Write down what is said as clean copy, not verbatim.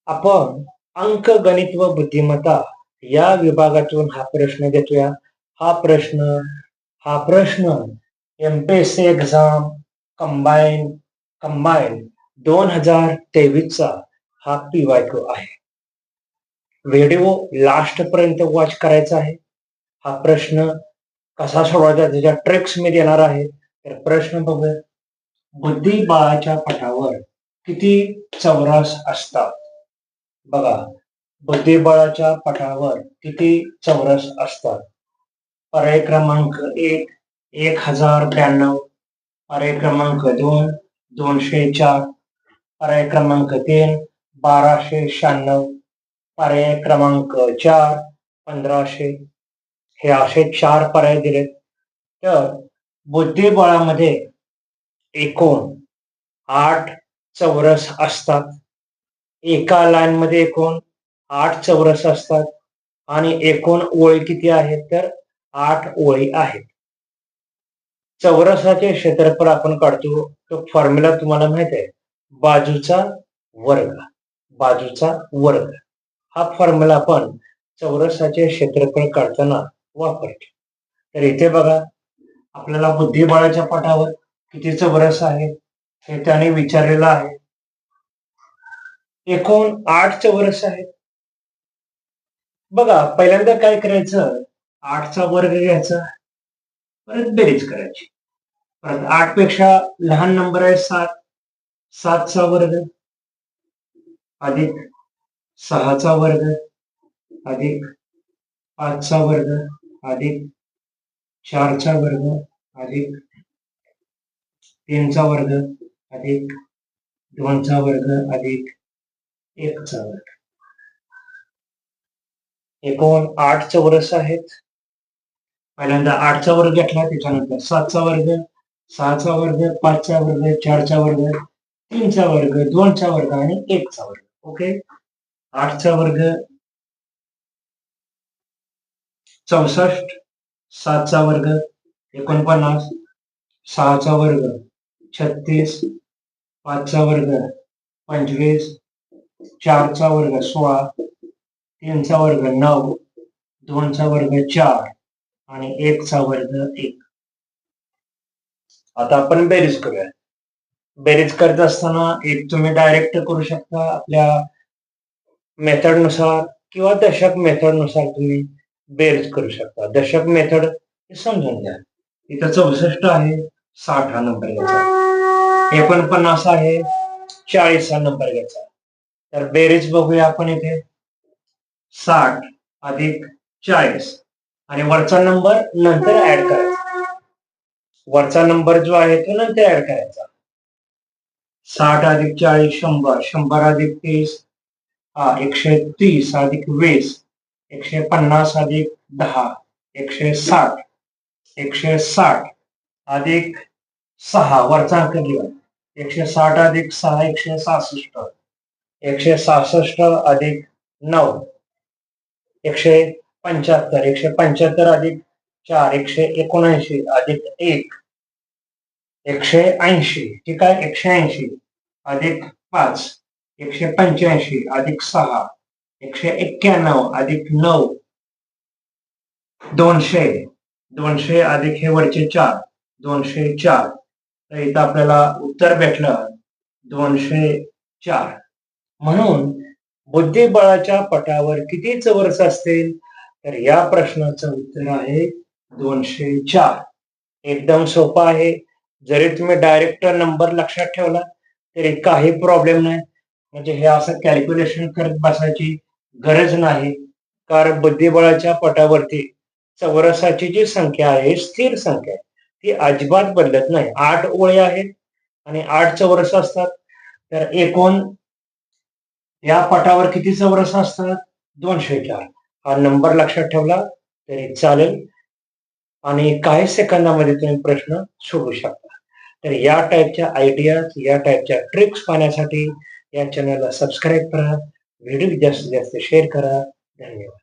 आपण अंकगणित व बुद्धिमत्ता या विभागातून हा प्रश्न घेतोया. हा प्रश्न एमपीएससी एक्झाम कंबाईन 2023 चा हा PYQ आहे. व्हिडिओ लास्ट पर्यंत वॉच करायचा आहे. हा प्रश्न कसा सोडवायचा त्याच्या ट्रिक्स मी देणार आहे. तर प्रश्न बघूया. बुद्धिबळाच्या पटावर किती चौरस असतात? बघा, बुद्धिबळाच्या पटावर किती चौरस असतात? पर्याय क्रमांक 1 1092, पर्याय क्रमांक 2 204, पर्याय क्रमांक 3 1296, पर्याय क्रमांक 4 1500. हे असे 4 पर्याय दिलेत. तर बुद्धिबळामध्ये एकूण 8 चौरस असतात. एका लाईन मध्ये एकूण 8 चौरस असतात आणि एकूण ओळी किती आहेत? तर 8 ओळी आहेत. चौरसाचे क्षेत्रफळ आपण काढतो, तो फॉर्म्युला तुम्हाला माहित आहे, बाजूचा वर्ग. हा फॉर्म्युला आपण चौरसाचे क्षेत्रफळ काढताना वापरतो. तर इथे बघा, आपल्याला बुद्धिबळाच्या पटावर किती चौरस आहेत हे त्याने विचारलेलं आहे. एकूण 8 चौरस आहेत. बघा, पहिल्यांदा काय करायचं, 8चा वर्ग घ्यायचा, परत बेरीज करायची. परत 8 पेक्षा लहान नंबर आहे 7, 7चा वर्ग अधिक 6चा वर्ग अधिक 5चा वर्ग अधिक 4चा वर्ग अधिक 3चा वर्ग अधिक 2चा वर्ग अधिक 1चा वर्ग. एकूण 8 चौरस आहेत. पहिल्यांदा 8चा वर्ग घेतला, त्याच्यानंतर 7चा वर्ग, 6चा वर्ग, 5चा वर्ग, 4चा वर्ग, 3चा वर्ग, 2चा वर्ग आणि 1चा वर्ग. ओके, 8चा वर्ग 64, 7चा वर्ग 49, 6चा वर्ग 36, 5चा वर्ग 25, 4चा वर्ग 16, 3चा वर्ग 9, 2चा वर्ग 4 आणि 1चा वर्ग 1. आता आपण बेरीज करूया. बेरीज करत असताना एक तुम्ही डायरेक्ट करू शकता आपल्या मेथड नुसार, किंवा दशक मेथड नुसार तुम्ही बेरीज करू शकता. दशक मेथड समजून घ्या. इथं 64 आहे, 60 हा नंबर घ्यायचा. 49 आहे, 40 हा नंबर घ्यायचा. तर बेरीज बघूया आपण इथे. 60 अधिक 40 आणि वरचा नंबर नंतर ऍड करायचा. वरचा नंबर जो आहे तो नंतर ऍड करायचा. 60 अधिक 40 100, 100 अधिक 30 130 अधिक 20, 150 अधिक 10 160, 160 अधिक 6 वरचा अंक घेऊया. 160 अधिक 6 166, 166 अधिक 9 175, 175 अधिक 4 179 अधिक 1 180. ठीक आहे, 180 अधिक 5 185 अधिक 6 191 अधिक 9 200, 200 अधिक हे वरचे 4 204. तर इथं आपल्याला उत्तर भेटलं 204. म्हणून बुद्धिबळाच्या पटावर किती चौरस असतील? तर या प्रश्नाचं उत्तर आहे 204. एकदम सोपं आहे. जरी तुम्ही डायरेक्ट नंबर लक्षात ठेवला तरी काही प्रॉब्लेम नाही. म्हणजे हे असं कॅल्क्युलेशन करत बसायची गरज नाही, कारण बुद्धिबळाच्या पटावरती चौरसाची जी संख्या आहे स्थिर संख्या आहे, ती अजिबात बदलत नाही. 8 ओळी आहेत आणि 8 चौरस असतात. तर एकूण या पटावर किती चौरस असतात? 204. हा नंबर लक्षात ठेवला तरी चालेल आणि काही सेकंदामध्ये तुम्ही प्रश्न सोडवू शकता. तर या टाईपच्या आयडियाज, या टाईपच्या ट्रिक्स पाहण्यासाठी या चॅनलला सबस्क्राईब करा, व्हिडिओ जास्तीत जास्त शेअर करा. धन्यवाद.